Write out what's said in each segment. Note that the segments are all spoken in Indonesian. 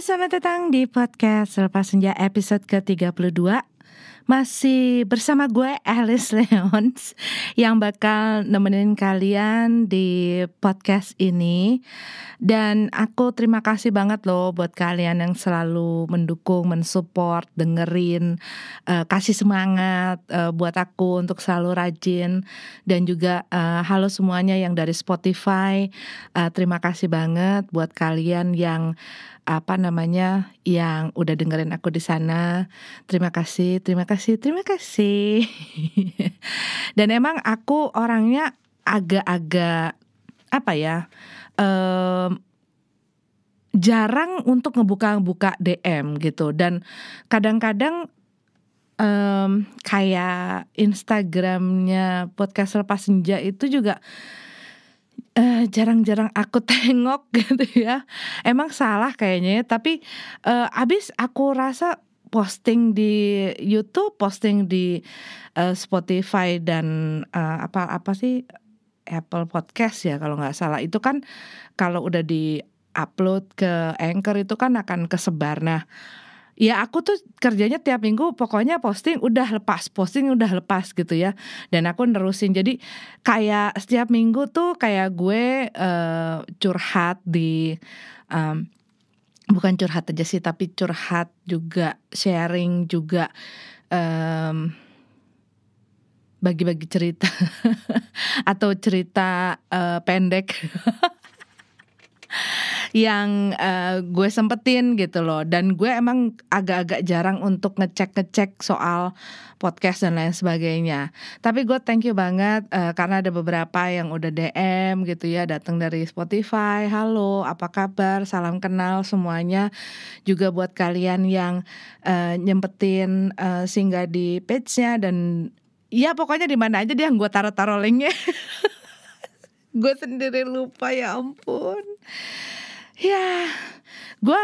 Hai, selamat datang di podcast Selepas Senja episode ke-32. Masih bersama gue, Alice Leons, yang bakal nemenin kalian di podcast ini. Dan aku terima kasih banget loh buat kalian yang selalu mendukung, mensupport, dengerin, kasih semangat buat aku untuk selalu rajin. Dan juga halo semuanya yang dari Spotify, terima kasih banget buat kalian yang yang udah dengerin aku di sana. Terima kasih. Dan emang aku orangnya agak-agak jarang untuk ngebuka DM gitu. Dan kadang-kadang kayak Instagramnya podcast Selepas Senja itu juga jarang-jarang aku tengok gitu ya. Emang salah kayaknya ya, tapi abis aku rasa posting di YouTube, posting di Spotify dan Apple Podcast ya kalau nggak salah. Itu kan kalau udah di-upload ke Anchor itu kan akan kesebar. Nah, ya aku tuh kerjanya tiap minggu pokoknya posting udah lepas gitu ya. Dan aku nerusin, jadi kayak setiap minggu tuh kayak gue curhat di bukan curhat aja sih, tapi curhat juga, sharing juga, bagi-bagi cerita atau cerita pendek yang gue sempetin gitu loh. Dan gue emang agak-agak jarang untuk ngecek soal podcast dan lain sebagainya. Tapi gue thank you banget karena ada beberapa yang udah DM gitu ya, datang dari Spotify. Halo, apa kabar? Salam kenal semuanya. Juga buat kalian yang nyempetin singgah di page-nya, dan ya pokoknya di mana aja dia yang gue taruh linknya. Gue sendiri lupa, ya ampun. Ya, gue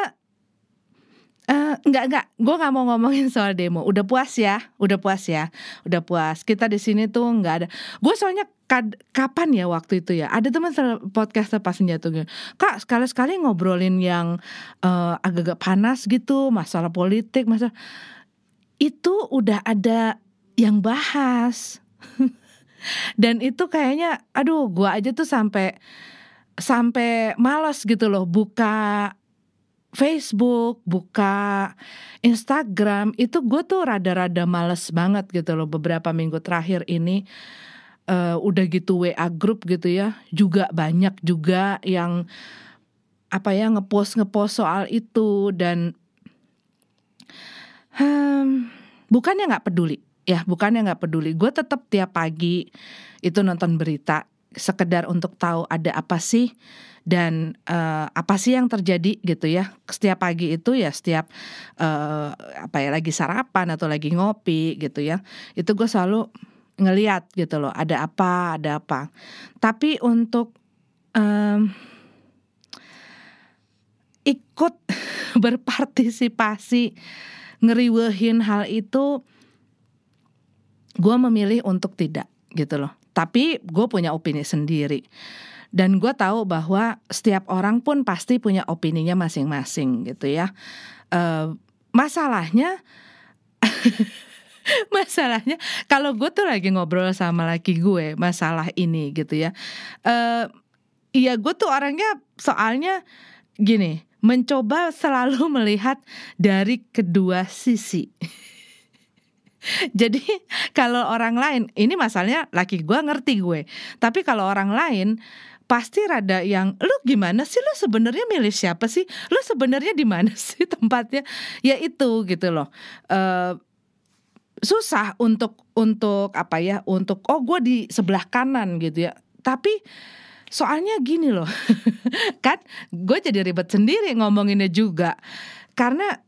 gue nggak mau ngomongin soal demo. Udah puas. Kita di sini tuh nggak ada. Gue soalnya kapan ya waktu itu ya, ada teman podcast Selepas Senja tuh, Kak, sekali-sekali ngobrolin yang agak-agak panas gitu, masalah politik, masalah itu udah ada yang bahas. Dan itu kayaknya, aduh, gue aja tuh sampai malas gitu loh buka Facebook, buka Instagram. Itu gue tuh rada-rada males banget gitu loh beberapa minggu terakhir ini. Udah gitu WA group gitu ya, juga banyak juga yang ngepost soal itu. Dan bukannya nggak peduli, gue tetap tiap pagi itu nonton berita, sekedar untuk tahu ada apa sih dan apa sih yang terjadi gitu ya. Setiap pagi itu ya, setiap lagi sarapan atau lagi ngopi gitu ya, itu gue selalu ngeliat gitu loh, ada apa. Tapi untuk ikut berpartisipasi ngeriwehin hal itu, gue memilih untuk tidak gitu loh. Tapi gue punya opini sendiri. Dan gue tahu bahwa setiap orang pun pasti punya opininya masing-masing gitu ya. Masalahnya kalau gue tuh lagi ngobrol sama laki gue masalah ini gitu ya. Iya, gue tuh orangnya soalnya gini, mencoba selalu melihat dari kedua sisi. Jadi kalau orang lain, ini masalahnya laki gue ngerti gue. Tapi kalau orang lain pasti rada yang, lu gimana sih, lu sebenarnya milih siapa sih, lu sebenarnya di mana sih tempatnya, ya itu gitu loh. Susah untuk gue di sebelah kanan gitu ya. Tapi soalnya gini loh, kan gue jadi ribet sendiri ngomonginnya juga. Karena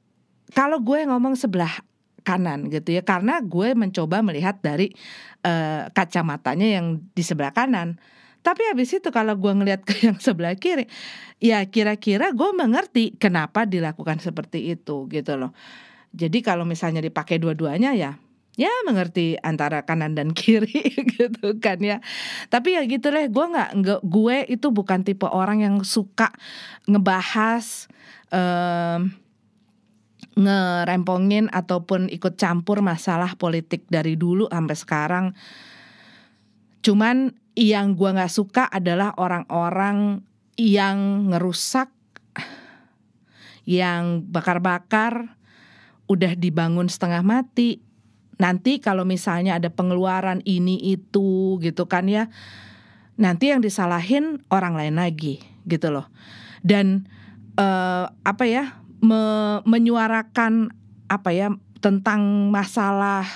kalau gue ngomong sebelah kanan gitu ya, karena gue mencoba melihat dari kacamatanya yang di sebelah kanan. Tapi habis itu kalau gue ngelihat ke yang sebelah kiri, ya kira-kira gue mengerti kenapa dilakukan seperti itu gitu loh. Jadi kalau misalnya dipakai dua-duanya ya ya mengerti antara kanan dan kiri gitu kan ya. Tapi ya gitu deh, gue itu bukan tipe orang yang suka ngebahas, ngerempongin ataupun ikut campur masalah politik dari dulu sampai sekarang. Cuman yang gue gak suka adalah orang-orang yang ngerusak, yang bakar-bakar, udah dibangun setengah mati. Nanti kalau misalnya ada pengeluaran ini itu gitu kan ya, nanti yang disalahin orang lain lagi gitu loh. Dan menyuarakan tentang masalah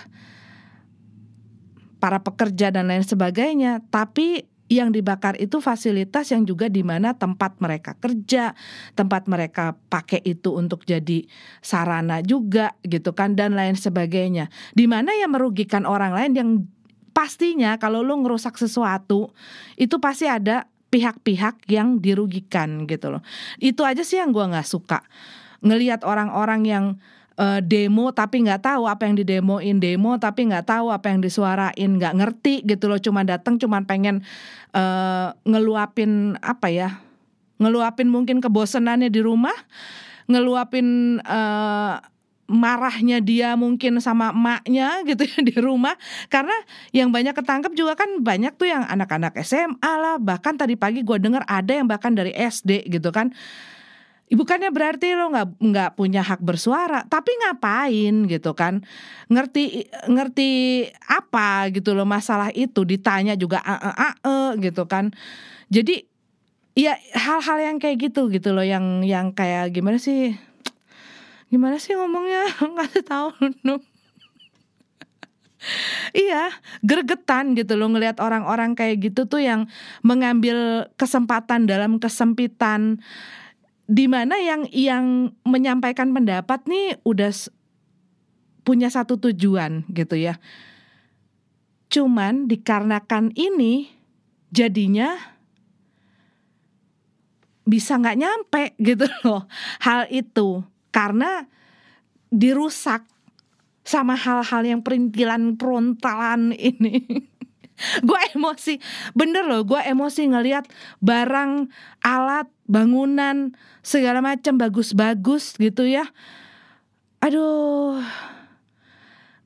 para pekerja dan lain sebagainya, tapi yang dibakar itu fasilitas yang juga di mana tempat mereka kerja, tempat mereka pakai itu untuk jadi sarana juga gitu kan, dan lain sebagainya. Di mana yang merugikan orang lain, yang pastinya kalau lu ngerusak sesuatu itu pasti ada pihak-pihak yang dirugikan gitu loh. Itu aja sih yang gua nggak suka. Ngelihat orang-orang yang demo tapi nggak tahu apa yang didemoin, demo tapi nggak tahu apa yang disuarain, nggak ngerti gitu loh, cuma datang cuma pengen ngeluapin ngeluapin mungkin kebosanannya di rumah, ngeluapin marahnya dia mungkin sama emaknya gitu ya di rumah. Karena yang banyak ketangkep juga kan banyak tuh yang anak-anak SMA lah, bahkan tadi pagi gue dengar ada yang bahkan dari SD gitu kan. Bukannya berarti lo nggak punya hak bersuara, tapi ngapain gitu kan? Ngerti apa gitu loh masalah itu, ditanya juga gitu kan. Jadi ya hal-hal yang kayak gitu loh, yang kayak gimana sih ngomongnya nggak tahu. Iya, gregetan gitu loh ngelihat orang-orang kayak gitu tuh yang mengambil kesempatan dalam kesempitan. Di mana yang menyampaikan pendapat nih udah punya satu tujuan gitu ya. Cuman dikarenakan ini jadinya bisa nggak nyampe gitu loh hal itu, karena dirusak sama hal-hal yang perintilan perontalan ini. Gue emosi, bener loh, gue emosi ngelihat barang, alat, bangunan, segala macam bagus-bagus gitu ya. Aduh,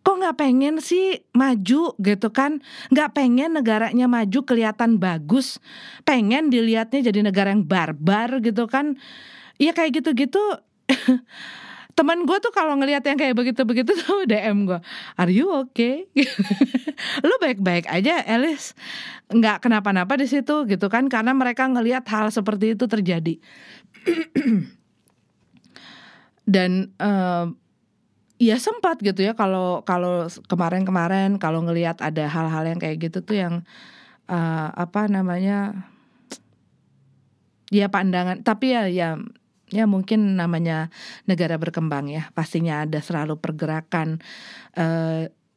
kok gak pengen sih maju gitu kan? Gak pengen negaranya maju kelihatan bagus, pengen dilihatnya jadi negara yang barbar gitu kan. Iya kayak gitu-gitu. Temen gue tuh kalau ngelihat yang kayak begitu-begitu tuh DM gue, "Are you okay?" Lu baik-baik aja, Elis? Nggak kenapa-napa di situ gitu kan? Karena mereka ngelihat hal seperti itu terjadi. Dan ya sempat gitu ya, kalau kemarin kalau ngelihat ada hal-hal yang kayak gitu tuh yang ya pandangan, tapi ya mungkin namanya negara berkembang ya, pastinya ada selalu pergerakan,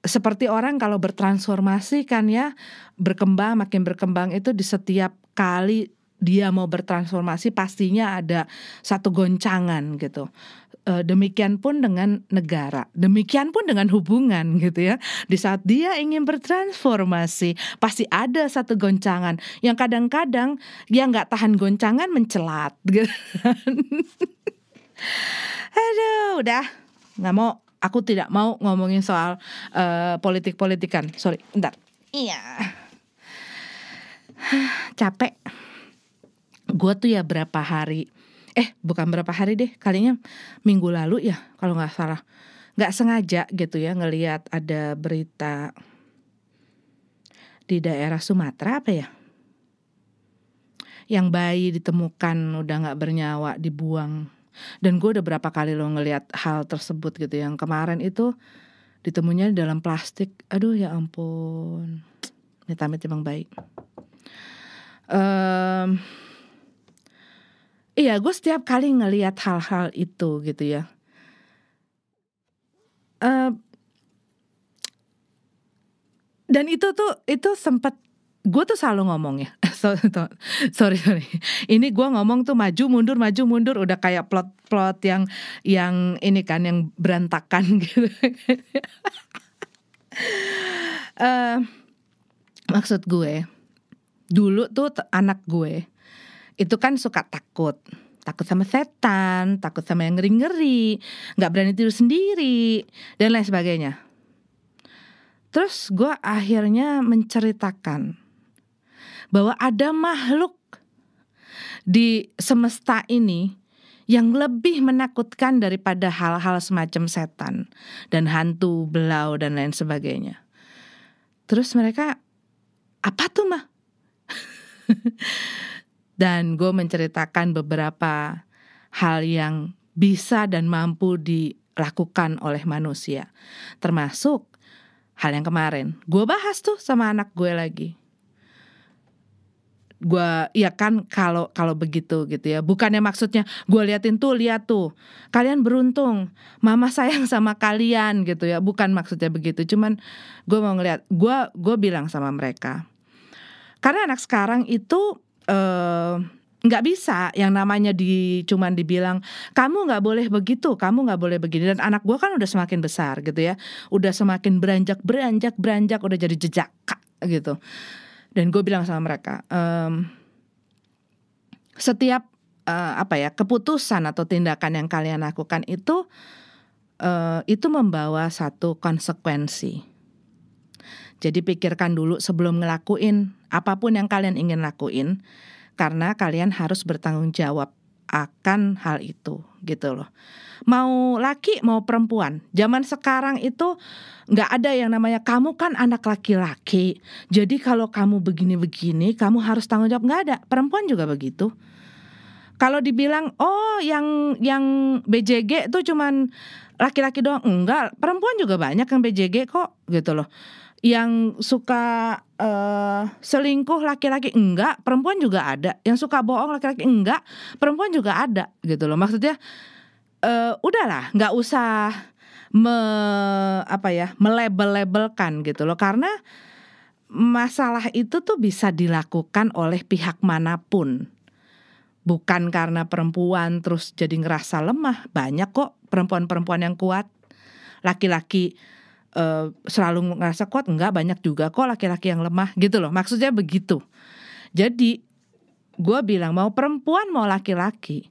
seperti orang kalau bertransformasi kan ya, makin berkembang itu di setiap kali dia mau bertransformasi pastinya ada satu goncangan gitu. Demikian pun dengan negara, demikian pun dengan hubungan gitu ya. Di saat dia ingin bertransformasi pasti ada satu goncangan yang kadang-kadang dia nggak tahan goncangan, mencelat gitu. Aduh, udah nggak mau, aku tidak mau ngomongin soal politik-politikan. Sorry, bentar. Iya, capek. Gue tuh ya bukan berapa hari deh, kalinya minggu lalu ya kalau nggak salah, nggak sengaja gitu ya ngelihat ada berita di daerah Sumatera yang bayi ditemukan udah nggak bernyawa, dibuang. Dan gue udah berapa kali lo ngelihat hal tersebut gitu. Yang kemarin itu ditemunya dalam plastik. Aduh ya ampun, amit-amit emang bayi. Iya, gue setiap kali ngelihat hal-hal itu gitu ya, dan itu sempat gue tuh selalu ngomong ya, sorry, ini gue ngomong tuh maju mundur, udah kayak plot yang ini kan, yang berantakan gitu. Eh, Maksud gue, dulu tuh anak gue itu kan suka takut sama setan, takut sama yang ngeri-ngeri, nggak berani tidur sendiri dan lain sebagainya. Terus gue akhirnya menceritakan bahwa ada makhluk di semesta ini yang lebih menakutkan daripada hal-hal semacam setan dan hantu, belau dan lain sebagainya. Terus mereka, apa tuh mah? Dan gue menceritakan beberapa hal yang bisa dan mampu dilakukan oleh manusia. Termasuk hal yang kemarin gue bahas tuh sama anak gue lagi. Gue ya kan kalau begitu gitu ya, bukannya maksudnya gue liatin tuh, lihat tuh kalian beruntung, mama sayang sama kalian gitu ya, bukan maksudnya begitu. Cuman gue mau ngeliat, gue bilang sama mereka, karena anak sekarang itu nggak bisa yang namanya cuman dibilang kamu nggak boleh begitu, kamu nggak boleh begini. Dan anak gue kan udah semakin besar gitu ya, udah semakin beranjak, udah jadi jejak gitu. Dan gue bilang sama mereka, setiap keputusan atau tindakan yang kalian lakukan itu membawa satu konsekuensi. Jadi pikirkan dulu sebelum ngelakuin apapun yang kalian ingin lakuin, karena kalian harus bertanggung jawab akan hal itu gitu loh. Mau laki mau perempuan, zaman sekarang itu gak ada yang namanya kamu kan anak laki-laki, jadi kalau kamu begini-begini kamu harus tanggung jawab. Gak ada, perempuan juga begitu. Kalau dibilang yang BJG tuh cuman laki-laki doang, enggak, perempuan juga banyak yang BJG kok gitu loh. Yang suka selingkuh laki-laki enggak, perempuan juga ada. Yang suka bohong laki-laki enggak, perempuan juga ada gitu loh. Maksudnya udahlah, nggak usah melabel-labelkan gitu loh, karena masalah itu tuh bisa dilakukan oleh pihak manapun. Bukan karena perempuan terus jadi ngerasa lemah. Banyak kok perempuan-perempuan yang kuat. Laki-laki selalu ngerasa kuat, enggak, banyak juga kok laki-laki yang lemah gitu loh. Maksudnya begitu. Jadi gue bilang mau perempuan mau laki-laki,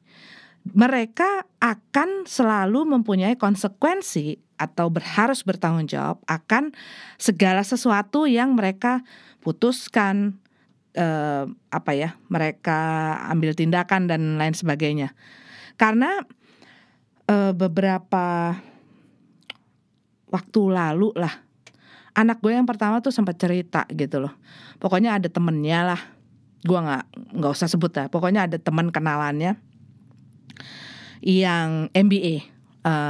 mereka akan selalu mempunyai konsekuensi atau harus bertanggung jawab akan segala sesuatu yang mereka putuskan, mereka ambil tindakan dan lain sebagainya. Karena beberapa waktu lalu lah, anak gue yang pertama tuh sempat cerita gitu loh. Pokoknya ada temennya lah, gue nggak usah sebut lah. Pokoknya ada teman kenalannya yang MBA,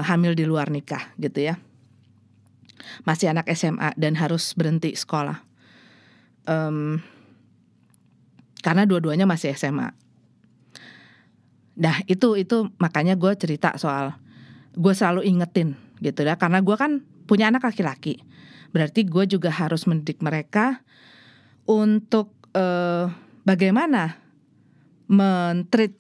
hamil di luar nikah gitu ya, masih anak SMA dan harus berhenti sekolah karena dua-duanya masih SMA. Nah itu makanya gue cerita soal, gue selalu ingetin gitu ya, karena gue kan punya anak laki-laki, berarti gue juga harus mendidik mereka untuk bagaimana men-treat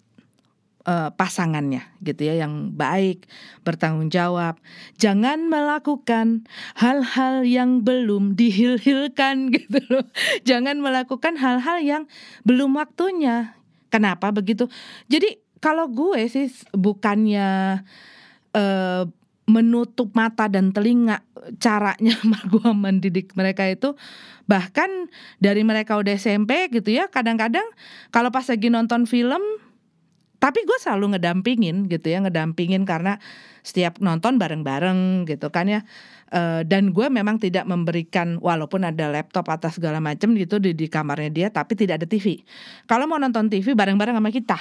pasangannya gitu ya, yang baik, bertanggung jawab. Jangan melakukan hal-hal yang belum dihil-hilkan gitu loh. Jangan melakukan hal-hal yang belum waktunya. Kenapa begitu? Jadi kalau gue sih bukannya menutup mata dan telinga caranya gue mendidik mereka itu. Bahkan dari mereka udah SMP gitu ya, kadang-kadang kalau pas lagi nonton film, tapi gue selalu ngedampingin gitu ya, karena setiap nonton bareng-bareng gitu kan ya. Dan gue memang tidak memberikan, walaupun ada laptop atau segala macam gitu di kamarnya dia, tapi tidak ada TV. Kalau mau nonton TV bareng-bareng sama kita.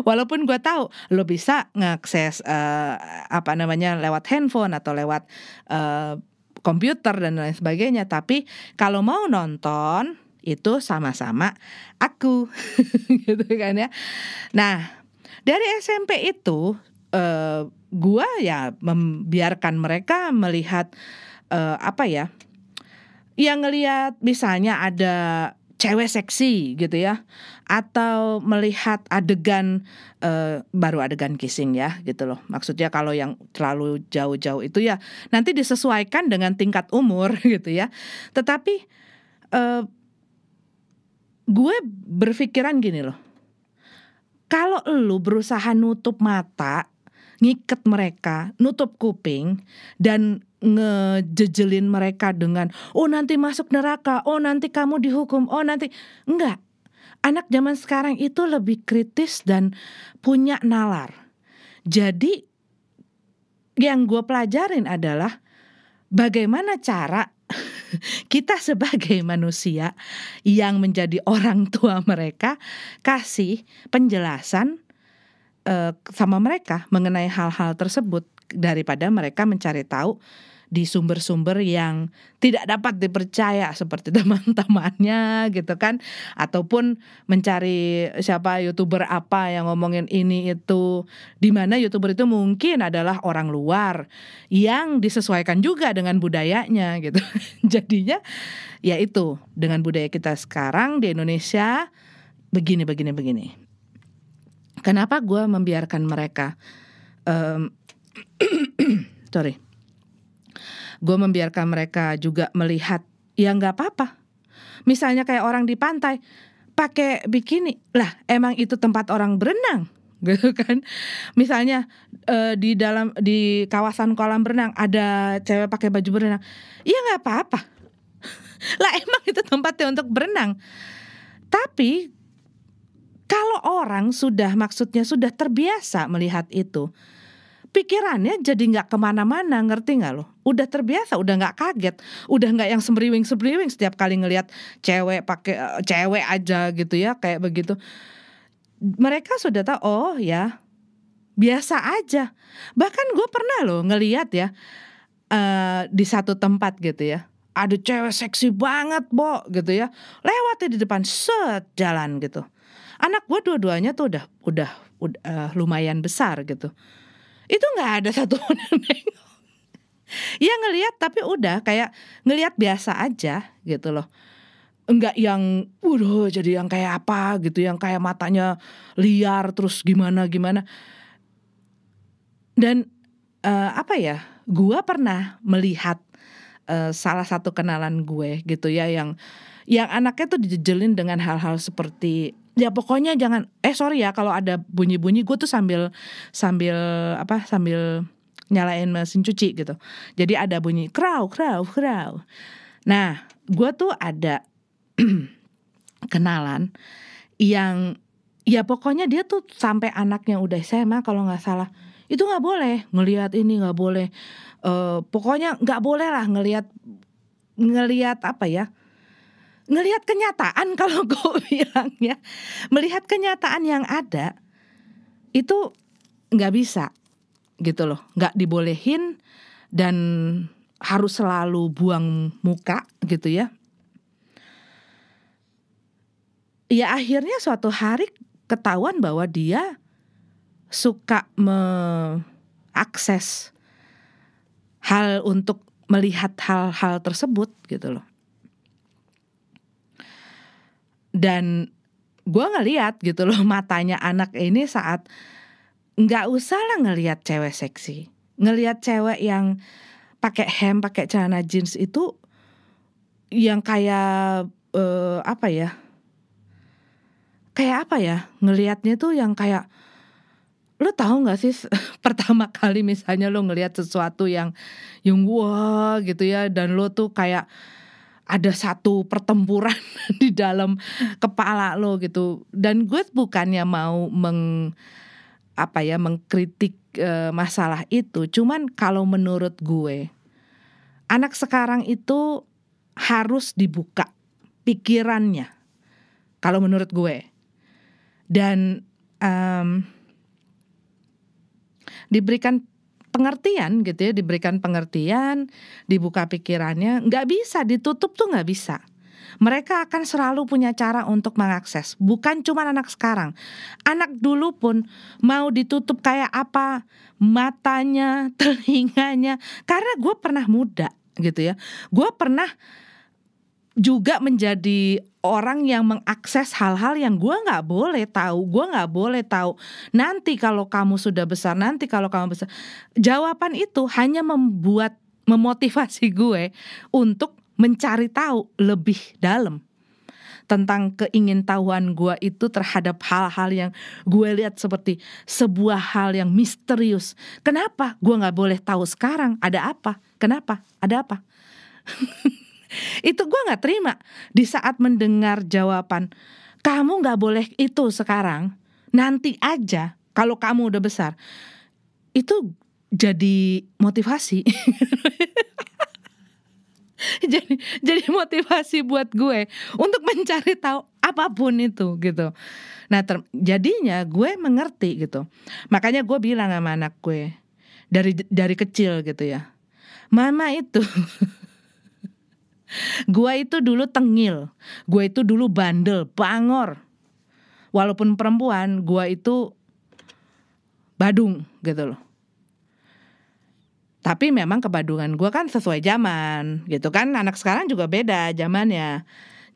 Walaupun gue tahu lo bisa ngakses lewat handphone atau lewat komputer dan lain sebagainya, tapi kalau mau nonton itu sama-sama aku gitu kan ya. Nah dari SMP itu gue ya membiarkan mereka melihat yang ngelihat misalnya ada cewek seksi gitu ya, atau melihat adegan baru adegan kissing ya gitu loh. Maksudnya kalau yang terlalu jauh-jauh itu ya nanti disesuaikan dengan tingkat umur gitu ya. Tetapi eh, gue berpikiran gini loh, kalau lu berusaha nutup mata, ngiket mereka, nutup kuping, dan ngejejelin mereka dengan, oh nanti masuk neraka, oh nanti kamu dihukum, oh nanti. Enggak. Anak zaman sekarang itu lebih kritis dan punya nalar. Jadi yang gue pelajarin adalah bagaimana cara kita sebagai manusia yang menjadi orang tua mereka kasih penjelasan sama mereka mengenai hal-hal tersebut daripada mereka mencari tahu di sumber-sumber yang tidak dapat dipercaya seperti teman-temannya gitu kan, ataupun mencari siapa YouTuber apa yang ngomongin ini itu, di mana YouTuber itu mungkin adalah orang luar yang disesuaikan juga dengan budayanya gitu. Jadinya ya itu, dengan budaya kita sekarang di Indonesia begini. Kenapa gue membiarkan mereka sorry, gue membiarkan mereka juga melihat, ya nggak apa-apa. Misalnya kayak orang di pantai pakai bikini, lah emang itu tempat orang berenang gitu kan. Misalnya di kawasan kolam berenang ada cewek pakai baju berenang, ya nggak apa-apa. Lah emang itu tempatnya untuk berenang. Tapi kalau orang maksudnya sudah terbiasa melihat itu, pikirannya jadi nggak kemana-mana, ngerti nggak lo? Udah terbiasa, udah nggak kaget, udah nggak yang sembriwing setiap kali ngelihat cewek pakai cewek aja gitu ya kayak begitu. Mereka sudah tahu, oh ya biasa aja. Bahkan gue pernah loh ngelihat ya di satu tempat gitu ya, ada cewek seksi banget gitu ya, lewatnya di depan jalan gitu. Anak gue dua-duanya tuh udah lumayan besar gitu. Itu nggak ada satu yang nengok. Ya ngelihat tapi udah kayak ngelihat biasa aja gitu loh. Enggak yang jadi yang kayak apa gitu, yang kayak matanya liar terus gimana. Dan apa ya? Gua pernah melihat salah satu kenalan gue gitu ya yang anaknya tuh dijejelin dengan hal-hal seperti, ya pokoknya jangan sorry ya kalau ada bunyi-bunyi, gue tuh sambil nyalain mesin cuci gitu. Jadi ada bunyi kraw. Nah, gue tuh ada kenalan yang ya pokoknya dia tuh sampai anaknya udah SMA kalau nggak salah, itu nggak boleh ngelihat ini, nggak boleh pokoknya nggak boleh lah ngelihat apa ya, ngelihat kenyataan kalau gue bilang ya, melihat kenyataan yang ada itu nggak bisa gitu loh, nggak dibolehin dan harus selalu buang muka gitu ya. Ya akhirnya suatu hari ketahuan bahwa dia suka mengakses hal untuk melihat hal-hal tersebut gitu loh. Dan gue ngeliat gitu loh matanya anak ini saat nggak usah lah ngelihat cewek seksi, ngelihat cewek yang pakai hem, pakai celana jeans itu yang kayak apa ya? Kayak apa ya? Ngelihatnya tuh yang kayak, lo tahu nggak sih pertama kali misalnya lo ngelihat sesuatu yang wah gitu ya, dan lo tuh kayak ada satu pertempuran di dalam kepala lo gitu. Dan gue bukannya mau mengkritik masalah itu, cuman kalau menurut gue anak sekarang itu harus dibuka pikirannya kalau menurut gue, dan diberikan pengertian gitu ya, dibuka pikirannya. Nggak bisa ditutup tuh, nggak bisa. Mereka akan selalu punya cara untuk mengakses. Bukan cuma anak sekarang, anak dulu pun mau ditutup kayak apa matanya, telinganya. Karena gue pernah muda gitu ya, gue pernah juga menjadi orang yang mengakses hal-hal yang gue nggak boleh tahu. Gue nggak boleh tahu nanti kalau kamu sudah besar, nanti kalau kamu besar. Jawaban itu hanya memotivasi gue untuk mencari tahu lebih dalam tentang keingintahuan gue itu terhadap hal-hal yang gue lihat seperti sebuah hal yang misterius. Kenapa gue nggak boleh tahu sekarang? Ada apa? Kenapa? Ada apa? Itu gue gak terima di saat mendengar jawaban, kamu gak boleh itu sekarang, nanti aja kalau kamu udah besar. Itu jadi motivasi. jadi motivasi buat gue untuk mencari tahu apapun itu gitu. Nah jadinya gue mengerti gitu. Makanya gue bilang sama anak gue dari kecil gitu ya, mama itu gue itu dulu tengil, gue itu dulu bandel, bangor. Walaupun perempuan, gue itu badung gitu loh. Tapi memang kebadungan gue kan sesuai zaman gitu kan. Anak sekarang juga beda zamannya.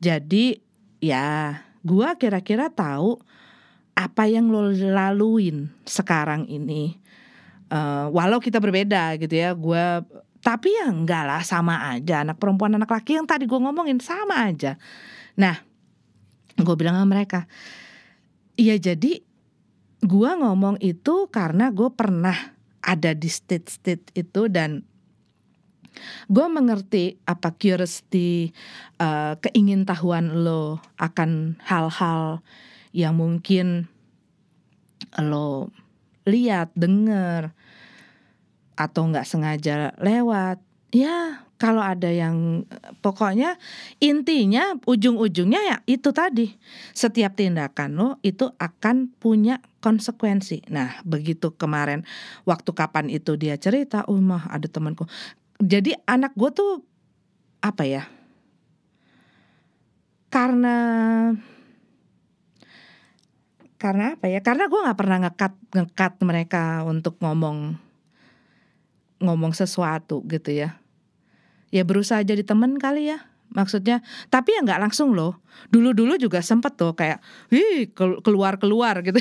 Jadi ya gue kira-kira tahu apa yang lo laluin sekarang ini. Walau kita berbeda gitu ya, tapi ya enggak lah, sama aja. Anak perempuan, anak laki yang tadi gue ngomongin sama aja. Nah, gue bilang sama mereka, iya jadi gue ngomong itu karena gue pernah ada di state itu dan gue mengerti apa curiosity, keingintahuan lo akan hal-hal yang mungkin lo lihat, denger, atau nggak sengaja lewat. Ya kalau ada yang pokoknya intinya ujung-ujungnya ya itu tadi, setiap tindakan lo itu akan punya konsekuensi. Nah begitu kemarin waktu kapan itu dia cerita, mah ada temanku. Jadi anak gue tuh apa ya, karena apa ya, karena gue nggak pernah ngekat mereka untuk ngomong sesuatu gitu ya. Ya berusaha jadi temen kali ya maksudnya. Tapi ya gak langsung loh. Dulu juga sempet tuh kayak keluar gitu.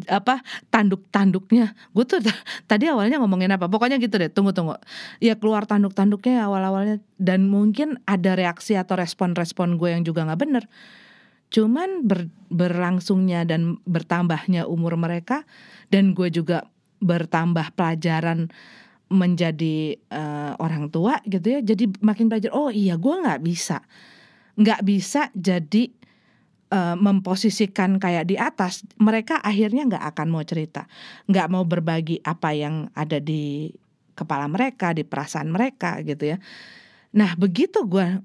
Apa tanduk-tanduknya. Gue tuh tadi awalnya ngomongin apa. Pokoknya gitu deh, tunggu. Ya keluar tanduk-tanduknya awal-awalnya. Dan mungkin ada reaksi atau respon-respon gue yang juga gak bener. Cuman berlangsungnya dan bertambahnya umur mereka, dan gue juga bertambah pelajaran menjadi orang tua gitu ya. Jadi makin belajar, oh iya gue gak bisa jadi memposisikan kayak di atas. Mereka akhirnya gak akan mau cerita, gak mau berbagi apa yang ada di kepala mereka, di perasaan mereka gitu ya. Nah begitu gue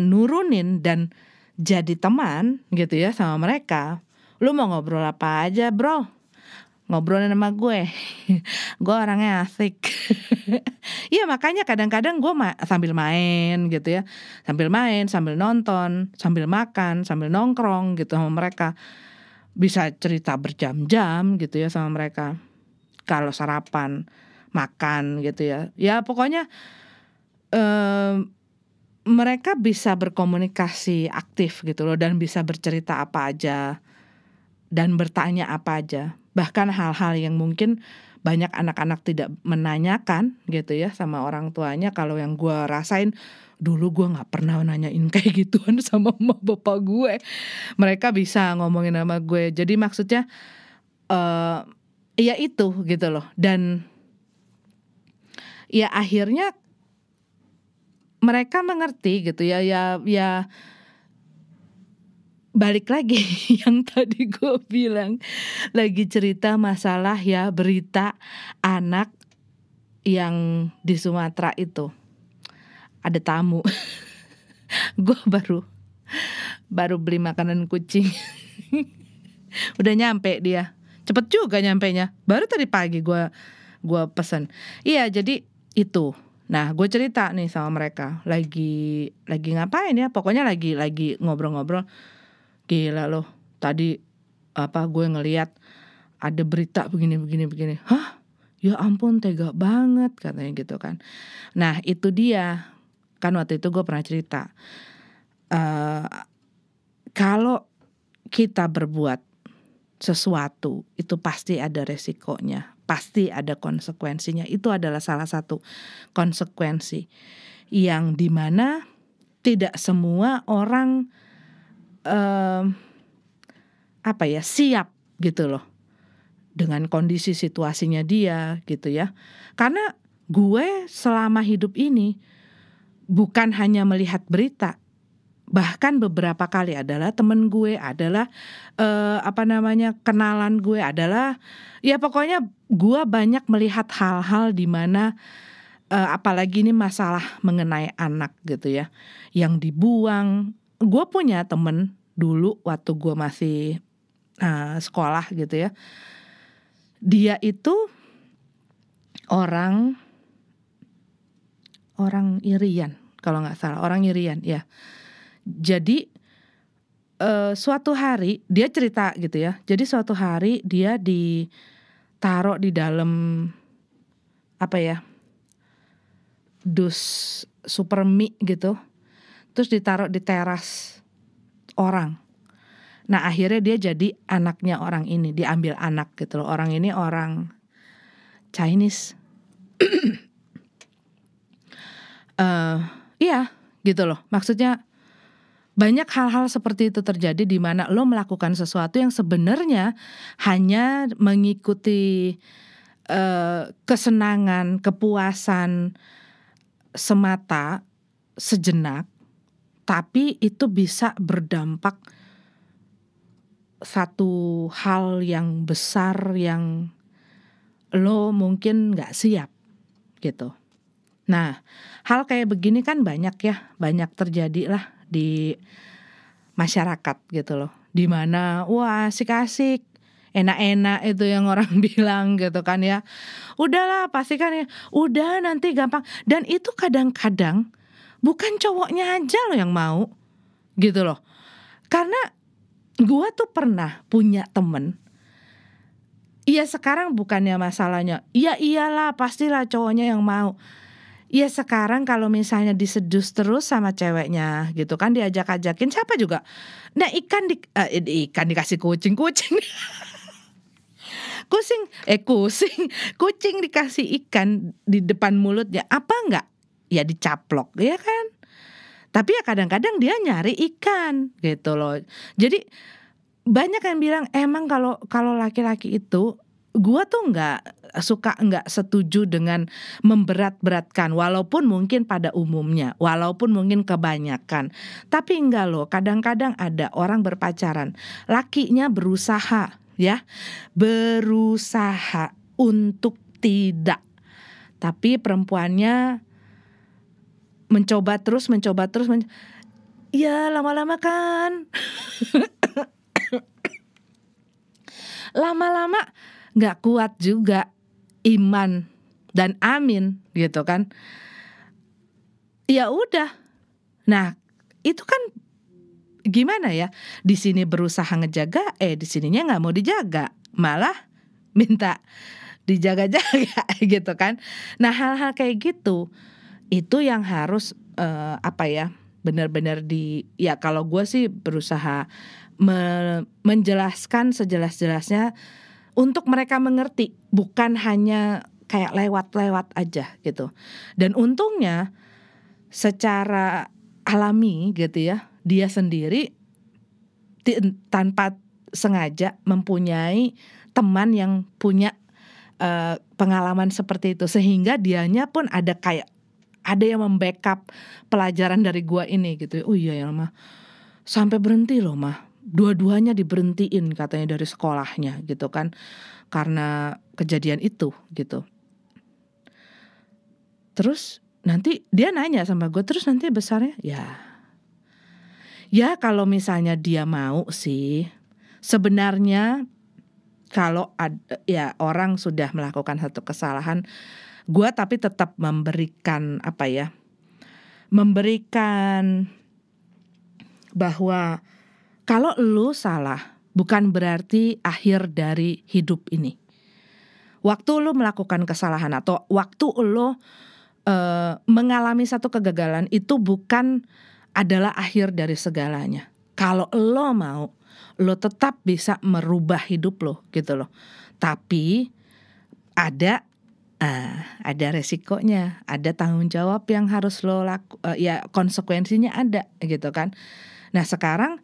nurunin dan jadi teman gitu ya sama mereka, lu mau ngobrol apa aja bro, ngobrolin sama gue. Gue orangnya asik. Iya makanya kadang-kadang gue sambil main gitu ya, sambil nonton, sambil makan, sambil nongkrong gitu sama mereka. Bisa cerita berjam-jam gitu ya sama mereka. Kalau sarapan, makan gitu ya. Ya pokoknya mereka bisa berkomunikasi aktif gitu loh, dan bisa bercerita apa aja dan bertanya apa aja. Bahkan hal-hal yang mungkin banyak anak-anak tidak menanyakan gitu ya sama orang tuanya. Kalau yang gue rasain dulu, gue gak pernah nanyain kayak gituan sama emak bapak gue. Mereka bisa ngomongin sama gue. Jadi maksudnya ya itu gitu loh. Dan ya akhirnya mereka mengerti gitu ya balik lagi yang tadi gue bilang, lagi cerita masalah ya berita anak yang di Sumatera itu ada tamu. Gue baru beli makanan kucing. Udah nyampe dia, cepet juga nyampenya, baru tadi pagi gue pesen. Iya jadi itu. Nah gue cerita nih sama mereka, lagi ngapain ya, pokoknya lagi ngobrol-ngobrol. Gila loh, tadi gue ngelihat ada berita begini. Hah? ya ampun tega banget katanya gitu kan. Nah itu dia, kan waktu itu gue pernah cerita, kalau kita berbuat sesuatu itu pasti ada resikonya, pasti ada konsekuensinya. Itu adalah salah satu konsekuensi yang dimana tidak semua orang siap gitu loh dengan kondisi situasinya dia gitu ya. Karena gue selama hidup ini bukan hanya melihat berita, bahkan beberapa kali adalah temen gue, adalah kenalan gue, adalah ya pokoknya gue banyak melihat hal-hal di mana apalagi ini masalah mengenai anak gitu ya, yang dibuang. Gue punya temen dulu waktu gue masih sekolah gitu ya, dia itu orang Irian kalau nggak salah, orang Irian ya. Jadi suatu hari dia cerita gitu ya. Jadi suatu hari dia ditaruh di dalam dus super mie gitu. Terus ditaruh di teras orang. Nah akhirnya dia jadi anaknya orang ini, diambil anak gitu loh. Orang ini orang Chinese. Iya gitu loh. Maksudnya banyak hal-hal seperti itu terjadi di mana lo melakukan sesuatu yang sebenarnya hanya mengikuti kesenangan, kepuasan semata sejenak, tapi itu bisa berdampak satu hal yang besar yang lo mungkin gak siap gitu. Nah hal kayak begini kan banyak terjadi lah di masyarakat gitu loh. Dimana wah asik-asik, enak-enak itu yang orang bilang gitu kan ya. Udahlah pasti kan ya, udah nanti gampang. Dan itu kadang-kadang bukan cowoknya aja loh yang mau gitu loh. Karena gua tuh pernah punya temen, iya sekarang bukannya masalahnya, ya iyalah pastilah cowoknya yang mau. Ya sekarang kalau misalnya disedus terus sama ceweknya gitu kan, diajak-ajakin siapa juga. Nah ikan dikasih kucing kucing dikasih ikan di depan mulutnya, apa enggak? Ya dicaplok ya kan. Tapi ya kadang-kadang dia nyari ikan gitu loh. Jadi banyak yang bilang emang kalau laki-laki itu, gua tuh nggak setuju dengan memberat-beratkan, walaupun mungkin pada umumnya, walaupun mungkin kebanyakan. Tapi enggak loh, kadang-kadang ada orang berpacaran, lakinya berusaha untuk tidak, tapi perempuannya mencoba terus, ya lama-lama kan lama-lama nggak kuat juga iman dan amin gitu kan. Ya udah. Nah, itu kan gimana ya? Di sini berusaha ngejaga, di sininya nggak mau dijaga, malah minta dijaga-jaga gitu kan. Nah, hal-hal kayak gitu itu yang harus benar-benar ya kalau gue sih berusaha menjelaskan sejelas-jelasnya untuk mereka mengerti, bukan hanya kayak lewat-lewat aja gitu. Dan untungnya secara alami gitu ya, dia sendiri tanpa sengaja mempunyai teman yang punya pengalaman seperti itu, sehingga dianya pun ada yang membackup pelajaran dari gua ini gitu. Oh iya ya mah, sampai berhenti loh mah, dua-duanya diberhentiin katanya dari sekolahnya gitu kan, karena kejadian itu gitu. Terus nanti dia nanya sama gue, terus nanti besarnya ya kalau misalnya dia mau sih, sebenarnya kalau ya orang sudah melakukan satu kesalahan, gue tapi tetap memberikan bahwa kalau lu salah bukan berarti akhir dari hidup ini. Waktu lo melakukan kesalahan atau waktu lo mengalami satu kegagalan itu bukan adalah akhir dari segalanya. Kalau lo mau, lo tetap bisa merubah hidup lo gitu loh. Tapi ada resikonya, ada tanggung jawab yang harus lo ya konsekuensinya ada gitu kan. Nah sekarang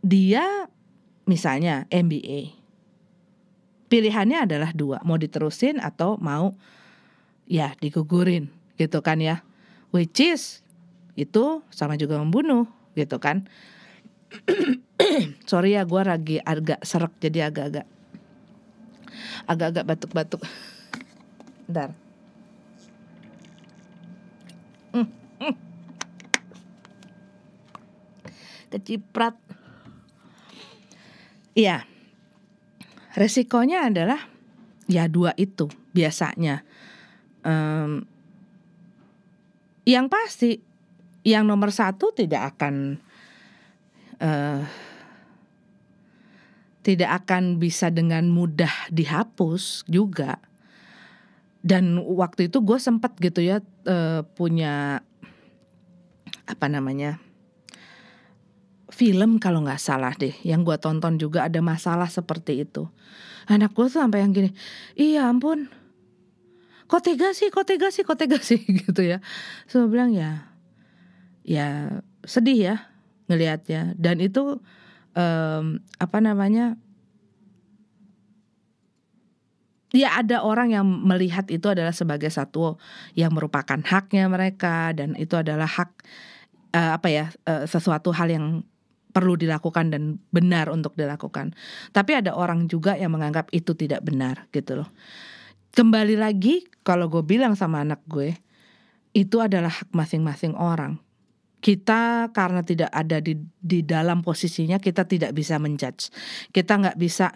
dia misalnya MBA, pilihannya adalah dua, mau diterusin atau mau ya digugurin gitu kan ya, which is itu sama juga membunuh gitu kan. Sorry ya, gue lagi agak serak jadi agak-agak batuk-batuk. Bentar. Keciprat. Iya. Resikonya adalah ya dua itu biasanya. Yang pasti yang nomor satu tidak akan bisa dengan mudah dihapus juga. Dan waktu itu gue sempat gitu ya punya film kalau nggak salah deh, yang gue tonton juga ada masalah seperti itu. Anak gue tuh sampai yang gini, iya ampun, kok tega sih gitu ya. So gue bilang ya sedih ya ngelihatnya. Dan itu ya ada orang yang melihat itu adalah sebagai satu yang merupakan haknya mereka, dan itu adalah hak sesuatu hal yang perlu dilakukan dan benar untuk dilakukan. Tapi ada orang juga yang menganggap itu tidak benar gitu loh. Kembali lagi, kalau gue bilang sama anak gue, itu adalah hak masing-masing orang. Kita karena tidak ada di dalam posisinya, kita tidak bisa menjudge. Kita gak bisa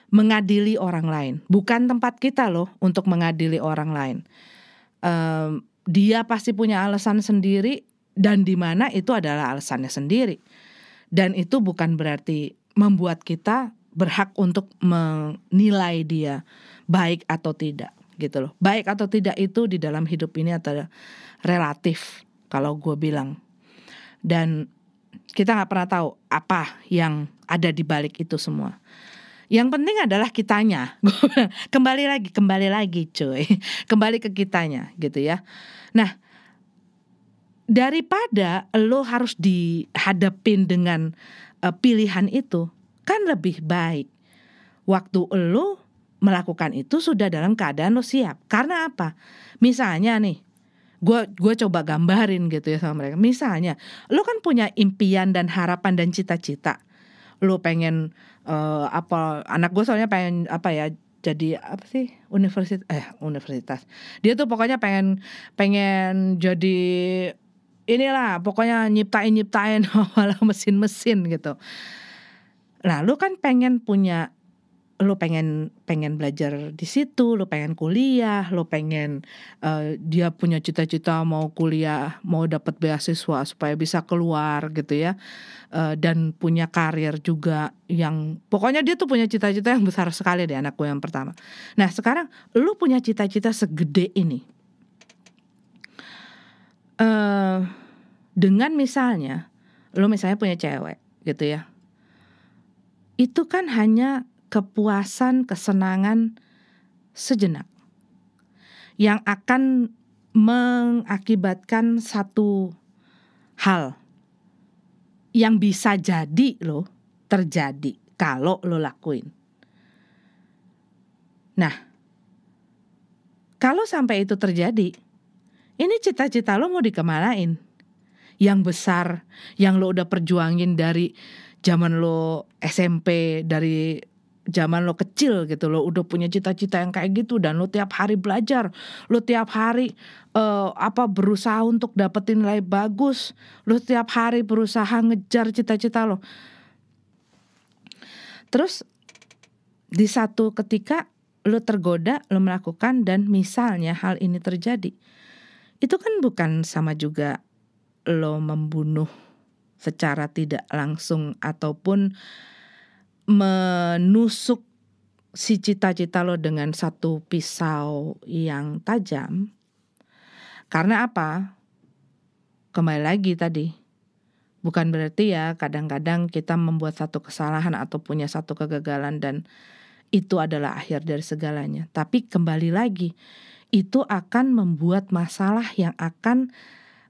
mengadili orang lain. Bukan tempat kita loh untuk mengadili orang lain. Dia pasti punya alasan sendiri, dan di mana itu adalah alasannya sendiri. Dan itu bukan berarti membuat kita berhak untuk menilai dia baik atau tidak gitu loh. Baik atau tidak itu di dalam hidup ini adalah relatif kalau gue bilang. Dan kita gak pernah tahu apa yang ada di balik itu semua. Yang penting adalah kitanya. Kembali lagi cuy. Kembali ke kitanya gitu ya. Nah, daripada lo harus dihadapin dengan pilihan itu, kan lebih baik waktu lo melakukan itu sudah dalam keadaan lo siap. Karena apa? Misalnya nih, gue coba gambarin gitu ya sama mereka. Misalnya lo kan punya impian dan harapan dan cita-cita. Lo pengen anak gue soalnya pengen jadi universitas. Dia tuh pokoknya pengen jadi inilah, pokoknya nyiptain malah mesin-mesin gitu. Nah, lu kan pengen belajar di situ, lu pengen kuliah, lu pengen dia punya cita-cita mau kuliah, mau dapat beasiswa supaya bisa keluar gitu ya. Dan punya karir juga yang pokoknya dia tuh punya cita-cita yang besar sekali deh, anak gue yang pertama. Nah, sekarang lu punya cita-cita segede ini. Dengan misalnya lo misalnya punya cewek gitu ya, itu kan hanya kepuasan, kesenangan sejenak yang akan mengakibatkan satu hal yang bisa jadi lo terjadi kalau lo lakuin. Nah, kalau sampai itu terjadi, ini cita-cita lo mau dikemanain? Yang besar, yang lo udah perjuangin dari zaman lo SMP, dari zaman lo kecil gitu, lo udah punya cita-cita yang kayak gitu, dan lo tiap hari belajar, lo tiap hari berusaha untuk dapetin nilai bagus, lo tiap hari berusaha ngejar cita-cita lo. Terus di satu ketika lo tergoda, lo melakukan, dan misalnya hal ini terjadi, itu kan bukan sama juga lo membunuh secara tidak langsung ataupun menusuk si cita-cita lo dengan satu pisau yang tajam. Karena apa? Kembali lagi tadi, bukan berarti ya kadang-kadang kita membuat satu kesalahan atau punya satu kegagalan dan itu adalah akhir dari segalanya. Tapi kembali lagi, itu akan membuat masalah yang akan